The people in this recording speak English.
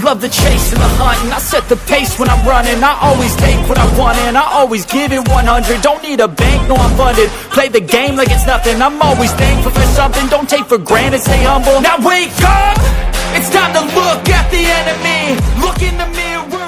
love the chase and the hunt, and I set the pace when I'm running. I always take what I want and I always give it 100. Don't need a bank, no I'm funded. Play the game like it's nothing. I'm always thankful for something. Don't take for granted, stay humble. Now wake up! It's time to look at the enemy. Look in the mirror.